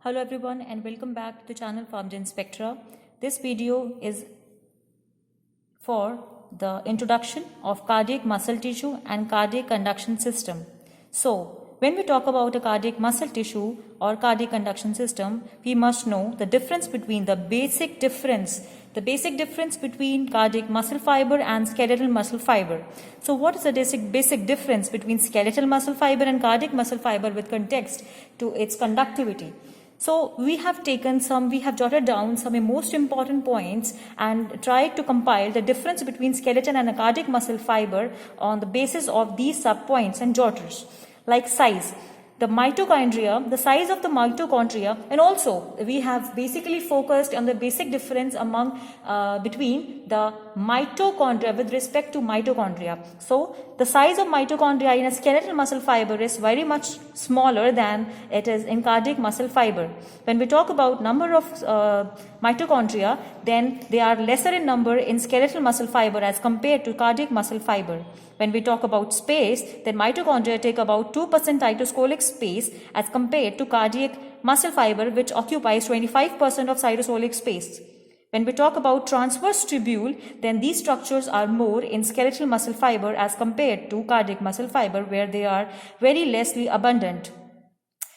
Hello everyone and welcome back to the channel PharmGen Spectra. This video is for the introduction of cardiac muscle tissue and cardiac conduction system. So, when we talk about a cardiac muscle tissue or cardiac conduction system, we must know the difference between the basic difference between cardiac muscle fiber and skeletal muscle fiber. So what is the basic difference between skeletal muscle fiber and cardiac muscle fiber with context to its conductivity? So we have jotted down some most important points and tried to compile the difference between skeleton and a cardiac muscle fiber on the basis of these subpoints and jotters, like size. The size of the mitochondria, and also we have basically focused on the basic difference between the mitochondria with respect to mitochondria. So the size of mitochondria in a skeletal muscle fiber is very much smaller than it is in cardiac muscle fiber. When we talk about number of mitochondria, then they are lesser in number in skeletal muscle fiber as compared to cardiac muscle fiber. When we talk about space, then mitochondria take about 2% cytosolic space as compared to cardiac muscle fiber, which occupies 25% of cytosolic space. When we talk about transverse tubule, then these structures are more in skeletal muscle fiber as compared to cardiac muscle fiber, where they are very lessly abundant.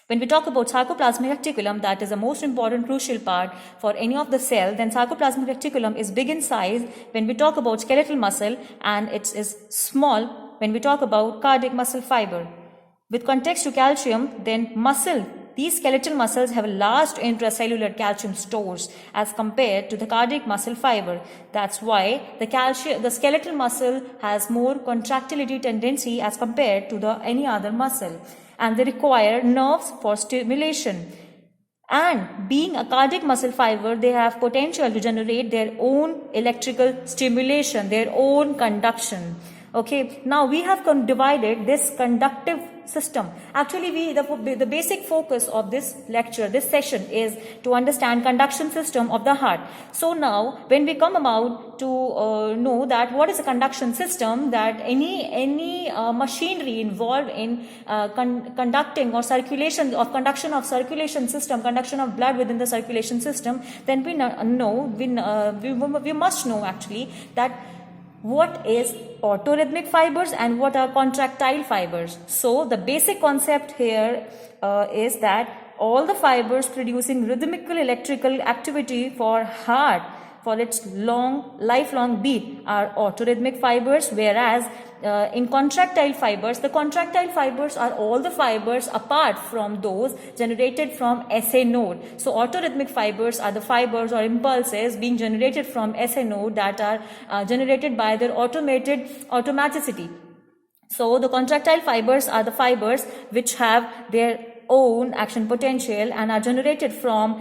When we talk about sarcoplasmic reticulum, that is the most important crucial part for any of the cell, then sarcoplasmic reticulum is big in size when we talk about skeletal muscle, and it is small when we talk about cardiac muscle fiber. With context to calcium, then these skeletal muscles have large intracellular calcium stores as compared to the cardiac muscle fiber. That's why the skeletal muscle has more contractility tendency as compared to any other muscle, and they require nerves for stimulation. And being a cardiac muscle fiber, they have potential to generate their own electrical stimulation, their own conduction. Okay, now we have divided this conductive system. Actually, the basic focus of this lecture, this session, is to understand conduction system of the heart. So now, when we come about to know that what is a conduction system, that any machinery involved in conduction of circulation system, conduction of blood within the circulation system, then we must know actually that what is autorhythmic fibers and what are contractile fibers. So the basic concept here is that all the fibers producing rhythmical electrical activity for heart for its lifelong beat are autorhythmic fibers, whereas in contractile fibers, the contractile fibers are all the fibers apart from those generated from SA node. So autorhythmic fibers are the fibers or impulses being generated from SA node that are generated by their automaticity. So the contractile fibers are the fibers which have their own action potential and are generated from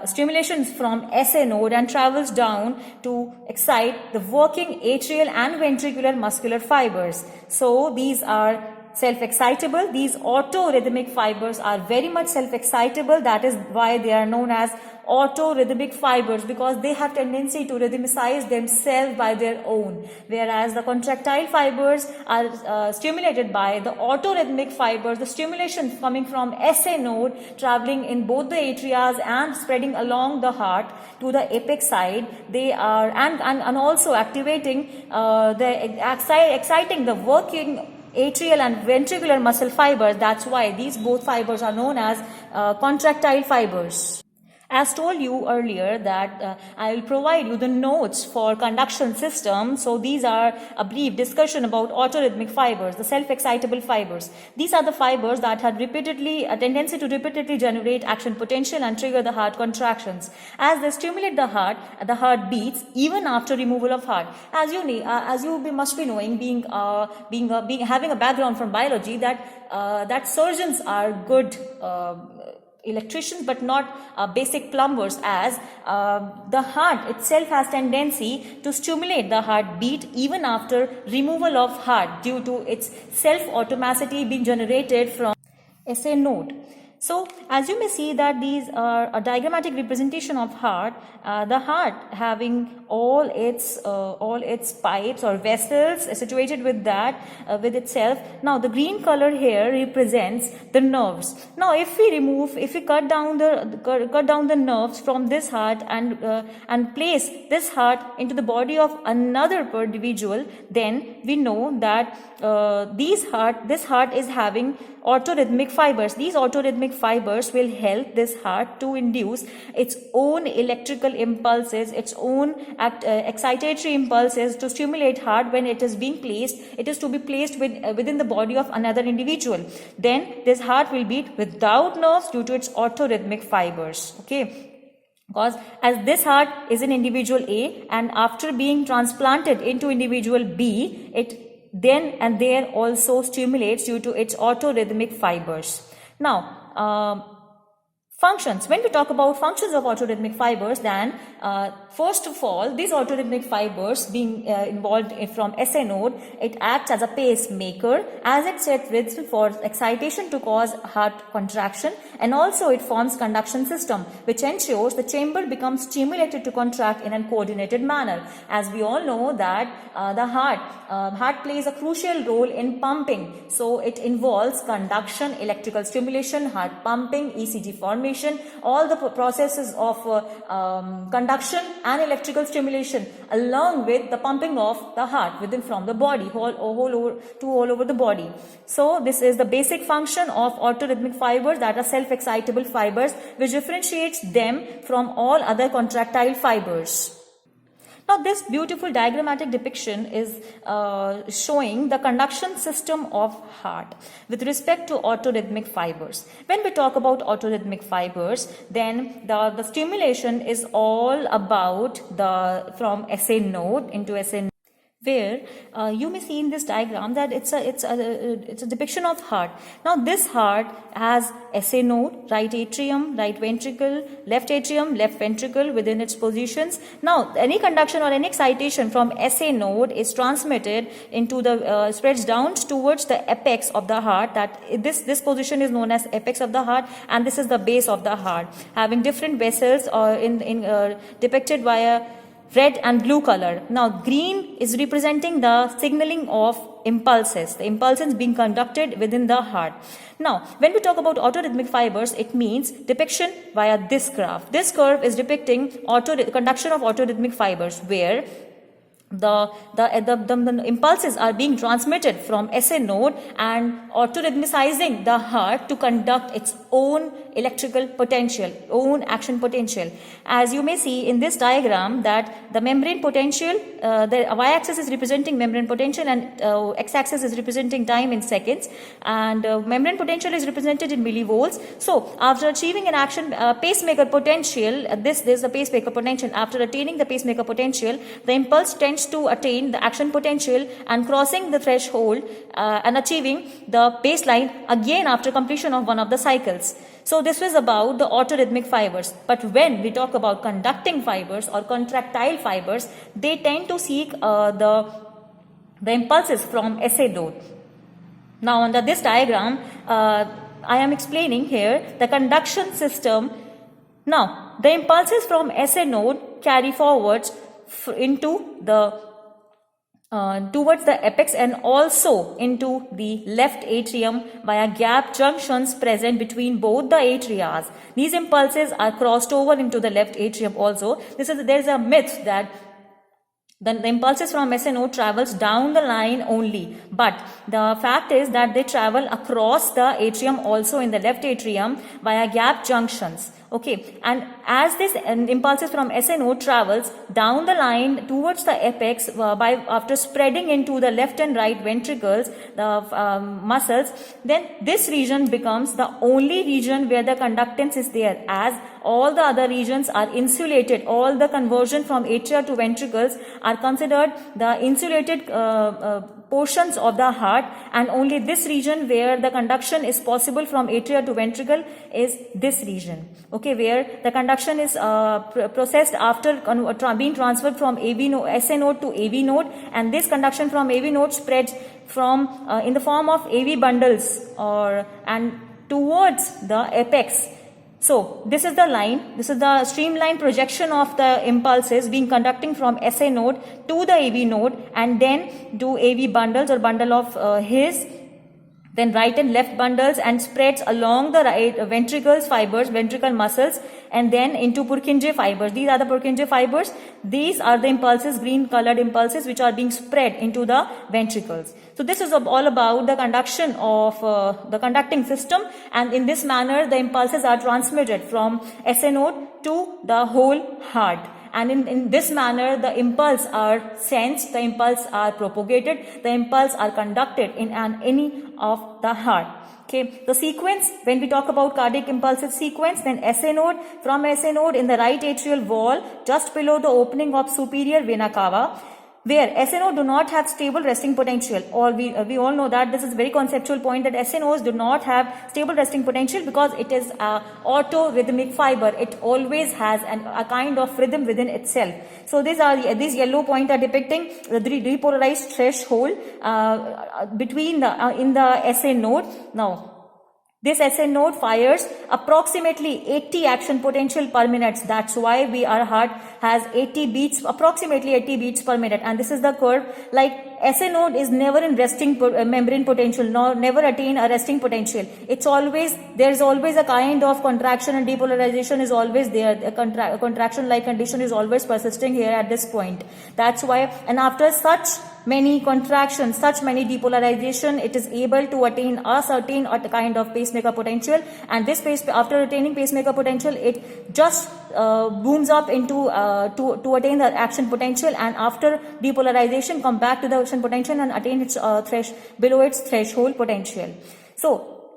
stimulations from SA node and travels down to excite the working atrial and ventricular muscular fibers. So these are self-excitable. These autorhythmic fibers are very much self-excitable. That is why they are known as autorhythmic fibers, because they have tendency to rhythmicize themselves by their own, whereas the contractile fibers are stimulated by the autorhythmic fibers, the stimulation coming from SA node traveling in both the atria and spreading along the heart to the apex side. They are and also activating exciting the working atrial and ventricular muscle fibers. That's why these both fibers are known as contractile fibers. As told you earlier that I will provide you the notes for conduction system. So these are a brief discussion about autorhythmic fibers, the self-excitable fibers. These are the fibers that have a tendency to repeatedly generate action potential and trigger the heart contractions. As they stimulate the heart beats even after removal of heart. As you must be knowing, having a background from biology, that surgeons are good electricians but not basic plumbers, as the heart itself has tendency to stimulate the heartbeat even after removal of heart due to its self-automaticity being generated from SA node. So as you may see that these are a diagrammatic representation of heart. The heart having all its pipes or vessels situated with that with itself. Now the green color here represents the nerves. Now if we cut down the nerves from this heart and place this heart into the body of another individual, then we know that this heart is having autorhythmic fibers. These autorhythmic fibers will help this heart to induce its own electrical impulses, its own excitatory impulses to stimulate heart when it is being placed. It is to be placed within the body of another individual. Then this heart will beat without nerves due to its autorhythmic fibers. Okay. Because as this heart is in individual A, and after being transplanted into individual B, it then and there also stimulates due to its autorhythmic fibers. Now, functions. When we talk about functions of autorhythmic fibers, then first of all, these autorhythmic fibers being involved from SA node, it acts as a pacemaker as it sets rhythm for excitation to cause heart contraction, and also it forms conduction system which ensures the chamber becomes stimulated to contract in a coordinated manner. As we all know that the heart plays a crucial role in pumping. So it involves conduction, electrical stimulation, heart pumping, ECG formation, all the processes of conduction and electrical stimulation, along with the pumping of the heart within from the body all over the body. So this is the basic function of autorhythmic fibers, that are self-excitable fibers, which differentiates them from all other contractile fibers. Now this beautiful diagrammatic depiction is showing the conduction system of heart with respect to autorhythmic fibers. When we talk about autorhythmic fibers, then the stimulation is all about from SA node into SA node, where you may see in this diagram that it's a depiction of heart. Now this heart has SA node, right atrium, right ventricle, left atrium, left ventricle within its positions. Now any conduction or any excitation from SA node is transmitted into the spreads down towards the apex of the heart. That this position is known as apex of the heart, and this is the base of the heart, having different vessels depicted via red and blue color. Now green is representing the signaling of impulses, the impulses being conducted within the heart. Now when we talk about autorhythmic fibers, it means depiction via this graph. This curve is depicting conduction of autorhythmic fibers, where the impulses are being transmitted from SA node and autorhythmicizing the heart to conduct its own electrical potential, own action potential. As you may see in this diagram, that the membrane potential, the y-axis is representing membrane potential and x-axis is representing time in seconds, and membrane potential is represented in millivolts. So after achieving an action pacemaker potential, this is the pacemaker potential. After attaining the pacemaker potential, the impulse tends to attain the action potential and crossing the threshold and achieving the baseline again after completion of one of the cycles. So this was about the autorhythmic fibers. But when we talk about conducting fibers or contractile fibers, they tend to seek the impulses from SA node. Now under this diagram, I am explaining here the conduction system. Now the impulses from SA node carry forwards into the towards the apex and also into the left atrium via gap junctions present between both the atrias. These impulses are crossed over into the left atrium also. There is a myth that the impulses from SA node travels down the line only, but the fact is that they travel across the atrium also in the left atrium via gap junctions. Okay, and as this impulses from SA node travels down the line towards the apex after spreading into the left and right ventricles, the muscles, then this region becomes the only region where the conductance is there, as all the other regions are insulated. All the conversion from atria to ventricles are considered the insulated portions of the heart, and only this region where the conduction is possible from atria to ventricle is this region. Okay, where the conduction is processed after being transferred from SA node to AV node, and this conduction from AV node spreads from in the form of AV bundles and towards the apex. So this is the line, this is the streamline projection of the impulses being conducting from SA node to the AV node and then to AV bundles or bundle of his, then right and left bundles and spreads along the right ventricles fibers, ventricle muscles, and then into Purkinje fibers. These are the Purkinje fibers. These are the impulses, green colored impulses, which are being spread into the ventricles. So this is all about the conduction of the conducting system, and in this manner the impulses are transmitted from SA node to the whole heart. And in this manner, the impulse are sensed, the impulse are propagated, the impulse are conducted in any of the heart. Okay, the sequence, when we talk about cardiac impulsive sequence, then SA node, from SA node in the right atrial wall, just below the opening of superior vena cava, where SNO do not have stable resting potential, or we all know that this is a very conceptual point, that SNOs do not have stable resting potential because it is a auto-rhythmic fiber. It always has a kind of rhythm within itself. So these yellow points are depicting the repolarized threshold between in the SA node. Now, this SA node fires approximately 80 action potential per minute. That's why our heart has 80 beats, approximately 80 beats per minute. And this is the curve. Like SA node is never in resting membrane potential, never attain a resting potential. It's always, there's always a kind of contraction and depolarization is always there. A contraction-like condition is always persisting here at this point. That's why, and after such many contractions, such many depolarization, it is able to attain a certain kind of pacemaker potential, and this after attaining pacemaker potential, it just booms up into to attain the action potential, and after depolarization come back to the action potential and attain its below its threshold potential. So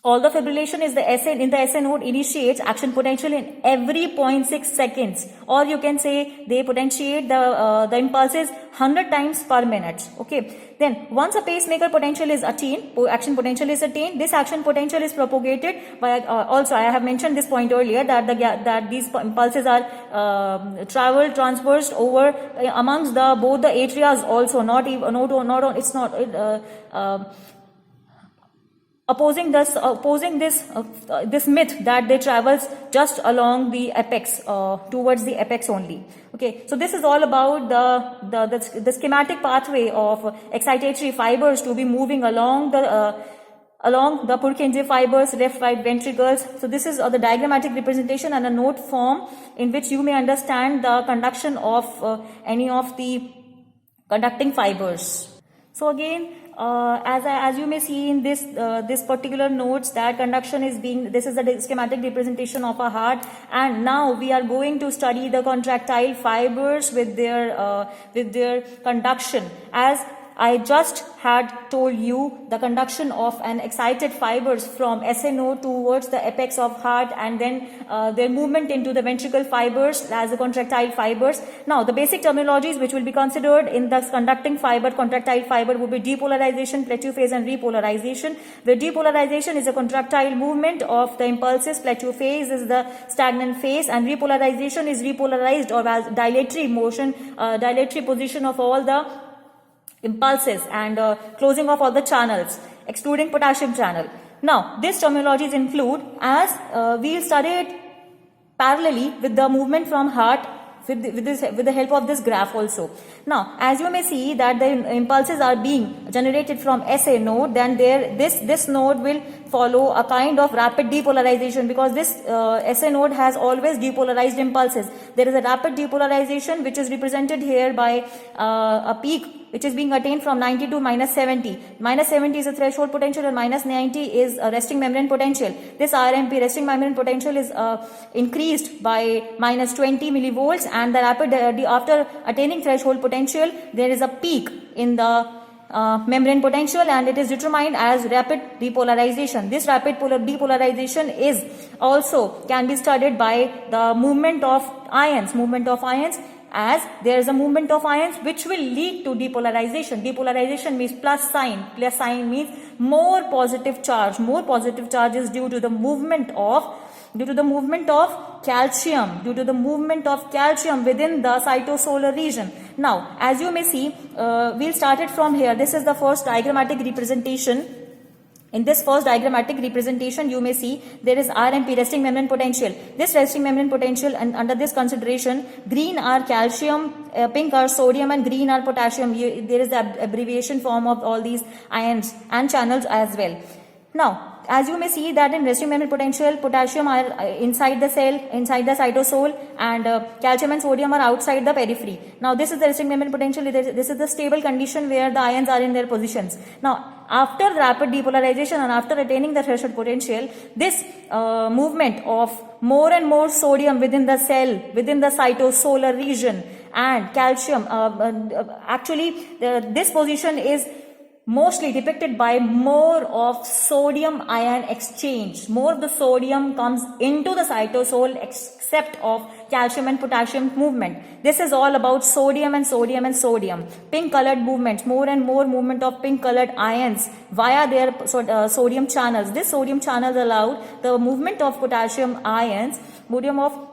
all the fibrillation is in the SA node initiates action potential in every 0.6 seconds, or you can say they potentiate the impulses 100 times per minute. Okay. Then once a pacemaker potential is attained, action potential is attained, this action potential is propagated by also I have mentioned this point earlier that these impulses are transversed over amongst both the atrias also, opposing this myth that they travels just along the apex, towards the apex only. Okay, so this is all about the schematic pathway of excitatory fibers to be moving along the Purkinje fibers, left, right ventricles. So this is the diagrammatic representation and a note form in which you may understand the conduction of any of the conducting fibers. So again, as you may see in this particular notes, that conduction is this is the schematic representation of a heart, and now we are going to study the contractile fibers with their conduction. As I just had told you, the conduction of an excited fibers from SA node towards the apex of heart, and then their movement into the ventricle fibers as the contractile fibers. Now, the basic terminologies which will be considered in the conducting fiber, contractile fiber, would be depolarization, plateau phase, and repolarization. Where depolarization is a contractile movement of the impulses, plateau phase is the stagnant phase, and repolarization is repolarized or as dilatory motion, dilatory position of all the impulses and closing of all the channels, excluding potassium channel. Now, these terminologies include, as we studied parallelly with the movement from heart with the help of this graph also. Now, as you may see that the impulses are being generated from SA node, then this node will follow a kind of rapid depolarization, because this SA node has always depolarized impulses. There is a rapid depolarization which is represented here by a peak which is being attained from 90 to minus 70. Minus 70 is a threshold potential and minus 90 is a resting membrane potential. This RMP, resting membrane potential, is increased by minus 20 millivolts, and the rapid after attaining threshold potential, there is a peak in the membrane potential, and it is determined as rapid depolarization. This rapid depolarization is also can be studied by the movement of ions, as there is a movement of ions which will lead to depolarization. Depolarization means plus sign. Plus sign means more positive charge. More positive charge is due to the movement of calcium, within the cytosolar region. Now, as you may see, we'll start it from here. This is the first diagrammatic representation In this first diagrammatic representation, you may see there is RMP, resting membrane potential. This resting membrane potential, and under this consideration, green are calcium, pink are sodium, and green are potassium. There is the abbreviation form of all these ions and channels as well. Now, as you may see that in resting membrane potential, potassium are inside the cell, inside the cytosol, and calcium and sodium are outside the periphery. Now, this is the resting membrane potential. This is the stable condition where the ions are in their positions. Now, after rapid depolarization and after attaining the threshold potential, this movement of more and more sodium within the cell, within the cytosolar region, and calcium, this position is mostly depicted by more of sodium ion exchange. More of the sodium comes into the cytosol except of calcium and potassium movement. This is all about sodium and sodium and sodium. Pink colored movements, more and more movement of pink colored ions via their sodium channels. This sodium channels allowed the movement of potassium ions, movement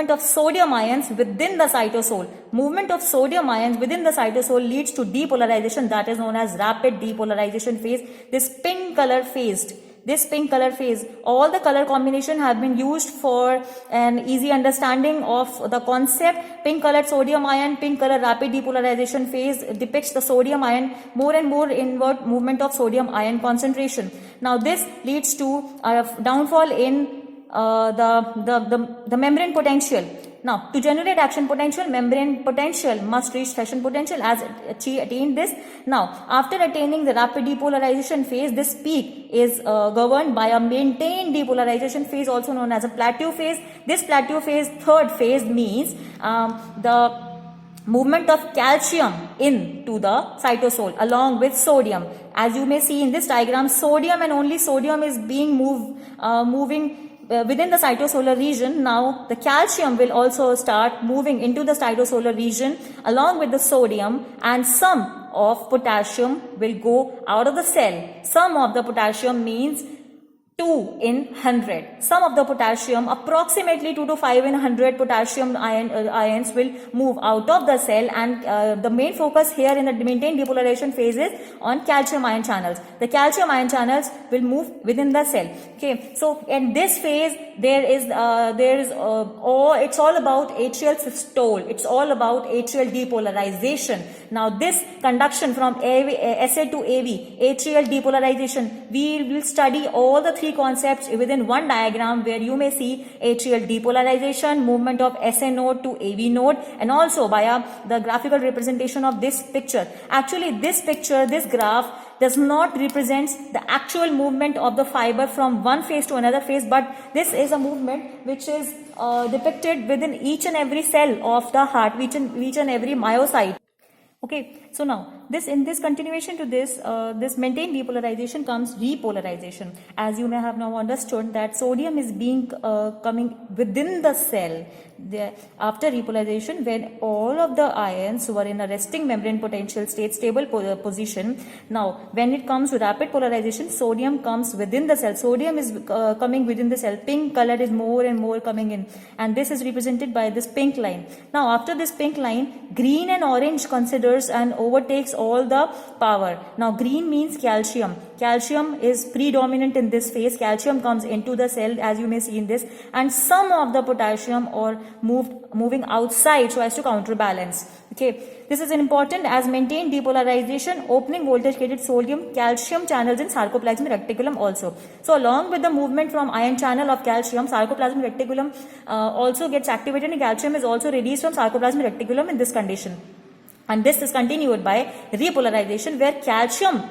of sodium ions within the cytosol. Movement of sodium ions within the cytosol leads to depolarization, that is known as rapid depolarization phase. This pink color phase, all the color combination have been used for an easy understanding of the concept. Pink colored sodium ion, pink color rapid depolarization phase depicts the sodium ion, more and more inward movement of sodium ion concentration. Now this leads to a downfall in the membrane potential. Now, to generate action potential, membrane potential must reach threshold potential. As attained this, now after attaining the rapid depolarization phase, this peak is governed by a maintained depolarization phase, also known as a plateau phase. This plateau phase, third phase, means the movement of calcium into the cytosol along with sodium. As you may see in this diagram, sodium and only sodium is being moving within the cytosolar region. Now the calcium will also start moving into the cytosolar region along with the sodium, and some of potassium will go out of the cell. Some of the potassium means 2 in 100. Some of the potassium, approximately 2 to 5 in 100 potassium ions will move out of the cell, and the main focus here in the maintained depolarization phase is on calcium ion channels. The calcium ion channels will move within the cell. Okay, so in this phase it's all about atrial systole. It's all about atrial depolarization. Now this conduction from SA to AV, atrial depolarization, we will study all the three concepts within one diagram, where you may see atrial depolarization, movement of SA node to AV node, and also via the graphical representation of this picture. Actually, this graph does not represent the actual movement of the fiber from one phase to another phase, but this is a movement which is depicted within each and every cell of the heart, each and every myocyte. Okay, so now in this continuation to this maintained depolarization comes repolarization. As you may have now understood that sodium is being coming within the cell after repolarization, when all of the ions were in a resting membrane potential state, stable position. Now when it comes to rapid polarization, sodium comes within the cell. Sodium is coming within the cell. Pink color is more and more coming in, and this is represented by this pink line. Now after this pink line, green and orange considers and overtakes all the power. Now green means calcium. Calcium is predominant in this phase. Calcium comes into the cell, as you may see in this, and some of the potassium or moving outside so as to counterbalance. Okay, this is important as maintained depolarization, opening voltage gated sodium calcium channels in sarcoplasmic reticulum also. So along with the movement from ion channel of calcium, sarcoplasmic reticulum also gets activated, and calcium is also released from sarcoplasmic reticulum in this condition. And this is continued by repolarization, where calcium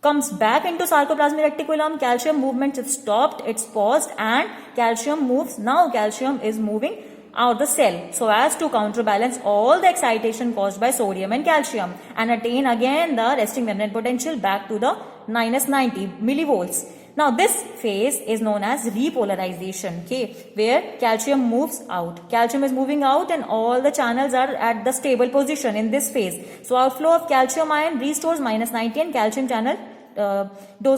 comes back into sarcoplasmic reticulum. Calcium movement is stopped, it's paused, and calcium moves. Now calcium is moving out the cell so as to counterbalance all the excitation caused by sodium and calcium, and attain again the resting membrane potential back to the -90 millivolts. Now this phase is known as repolarization, okay, where calcium moves out. Calcium is moving out and all the channels are at the stable position in this phase. So outflow of calcium ion restores -90 and calcium channel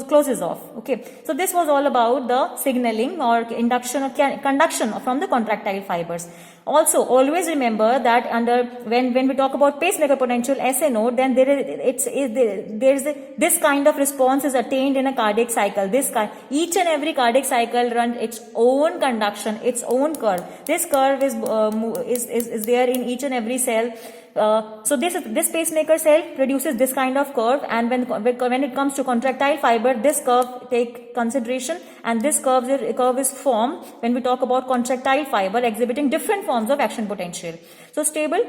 closes off. Okay, so this was all about the signaling or induction or conduction from the contractile fibers. Also, always remember that when we talk about pacemaker potential SA node, then this kind of response is attained in a cardiac cycle. Each and every cardiac cycle runs its own conduction, its own curve. This curve is there in each and every cell. So this pacemaker cell produces this kind of curve, and when it comes to contractile fiber, this curve take consideration, and this curve is formed when we talk about contractile fiber exhibiting different forms of action potential. So stable.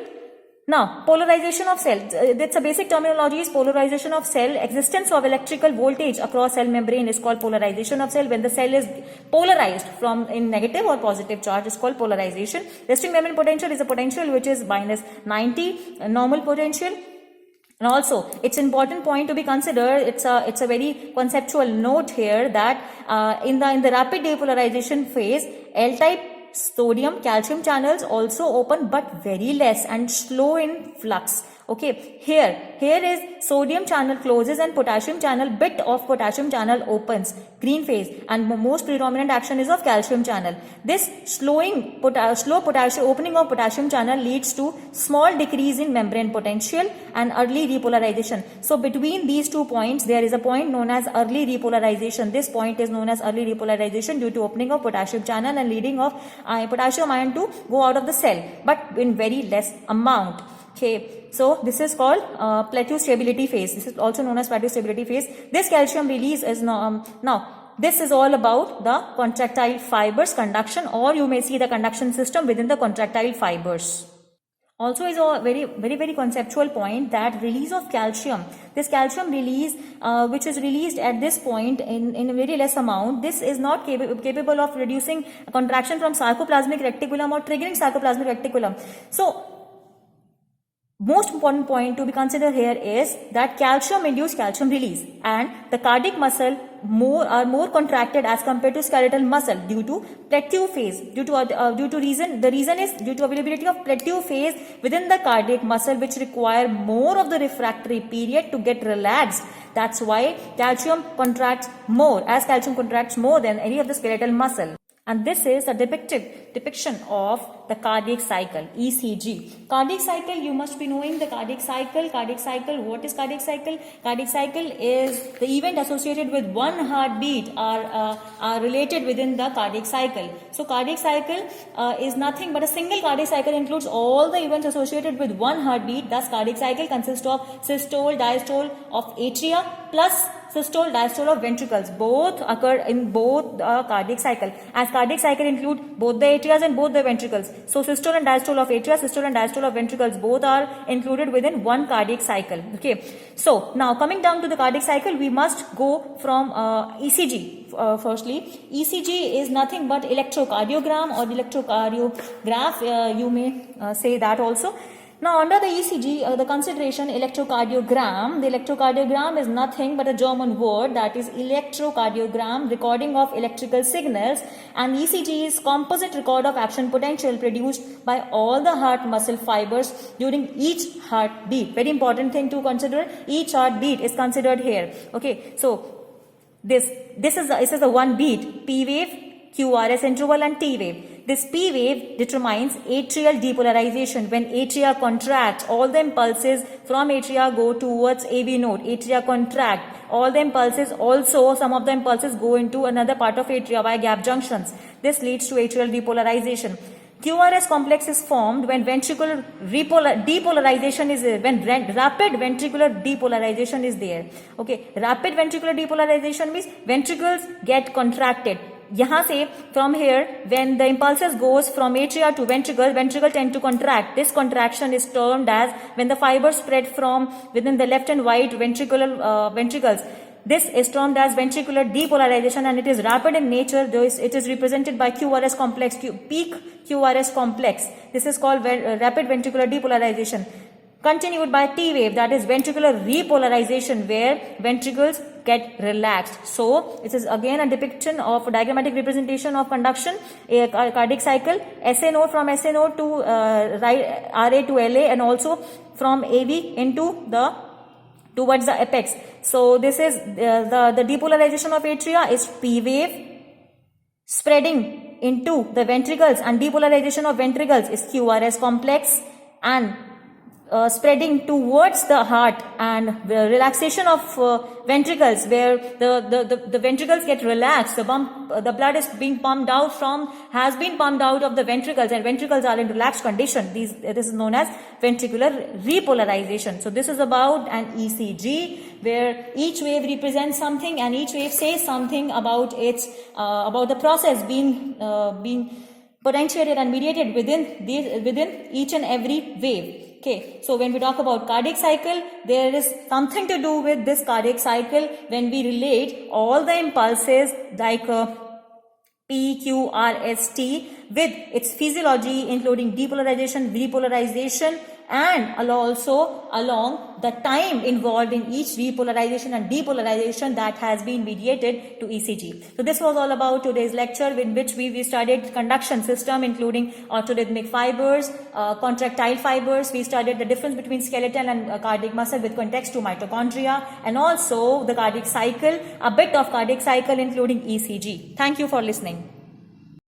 Now, polarization of cell. That's a basic terminology is polarization of cell. Existence of electrical voltage across cell membrane is called polarization of cell. When the cell is polarized from in negative or positive charge is called polarization. Resting membrane potential is a potential which is minus 90 normal potential. And also, it's an important point to be considered. It's a very conceptual note here that in the rapid depolarization phase, L-type sodium calcium channels also open but very less and slow in flux. Okay, here is sodium channel closes and potassium channel, bit of potassium channel opens, green phase, and most predominant action is of calcium channel. This slow potassium opening of potassium channel leads to small decrease in membrane potential and early repolarization. So between these 2 points there is a point known as early repolarization. This point is known as early repolarization due to opening of potassium channel and leading of potassium ion to go out of the cell, but in very less amount. Okay, so this is called plateau stability phase. This is also known as plateau stability phase. This calcium release is now this is all about the contractile fibers conduction, or you may see the conduction system within the contractile fibers. Also is a very conceptual point that release of calcium. This calcium release which is released at this point in a very less amount, this is not capable of reducing contraction from sarcoplasmic reticulum or triggering sarcoplasmic reticulum. So most important point to be considered here is that calcium induced calcium release, and the cardiac muscle are more contracted as compared to skeletal muscle due to plateau phase. The reason is due to availability of plateau phase within the cardiac muscle, which require more of the refractory period to get relaxed. That's why calcium contracts more, as calcium contracts more than any of the skeletal muscle. And this is a depiction of the cardiac cycle, ECG. Cardiac cycle, you must be knowing the cardiac cycle. Cardiac cycle, what is cardiac cycle? Cardiac cycle is the event associated with one heartbeat are related within the cardiac cycle. So cardiac cycle is nothing but a single cardiac cycle includes all the events associated with one heartbeat. Thus cardiac cycle consists of systole, diastole of atria plus systole, diastole of ventricles. Both occur in both the cardiac cycle, as cardiac cycle include both the atrias and both the ventricles. So systole and diastole of atria, systole and diastole of ventricles, both are included within one cardiac cycle. Okay, so now coming down to the cardiac cycle, we must go from ECG. Firstly, ECG is nothing but electrocardiogram or electrocardiograph, you may say that also. Now under the ECG, the consideration electrocardiogram, the electrocardiogram is nothing but a German word, that is electrocardiogram, recording of electrical signals, and ECG is composite record of action potential produced by all the heart muscle fibers during each heartbeat. Very important thing to consider, each heartbeat is considered here. Okay, so this is a one beat, P wave, QRS interval and T wave. This P wave determines atrial depolarization. When atria contract, all the impulses from atria go towards AV node. Atria contract. All the impulses also, some of the impulses go into another part of atria via gap junctions. This leads to atrial depolarization. QRS complex is formed when ventricular depolarization is there, when rapid ventricular depolarization is there. Okay, rapid ventricular depolarization means ventricles get contracted. यहाँ से from here, when the impulses goes from atria to ventricle tend to contract. This contraction is termed as when the fibers spread from within the left and right ventricles. This is termed as ventricular depolarization, and it is rapid in nature. It is represented by QRS complex, peak QRS complex. This is called rapid ventricular depolarization. Continued by T wave, that is ventricular repolarization, where ventricles get relaxed. So this is again a depiction of a diagrammatic representation of conduction, a cardiac cycle, SA node from SA node to RA to LA, and also from AV into the towards the apex. So this is the depolarization of atria is P wave spreading into the ventricles, and depolarization of ventricles is QRS complex, and spreading towards the heart, and the relaxation of ventricles, where the ventricles get relaxed, the blood is being has been pumped out of the ventricles, and ventricles are in relaxed condition. This is known as ventricular repolarization. So this is about an ECG, where each wave represents something, and each wave says something about its about the process being potentiated and mediated within each and every wave. Okay, so when we talk about cardiac cycle, there is something to do with this cardiac cycle when we relate all the impulses like P, Q, R, S, T with its physiology, including depolarization, repolarization, and also along the time involved in each repolarization and depolarization that has been mediated to ECG. So this was all about today's lecture, in which we studied conduction system, including orthorhythmic fibers, contractile fibers. We studied the difference between skeletal and cardiac muscle with context to mitochondria, and also the cardiac cycle, a bit of cardiac cycle including ECG. Thank you for listening.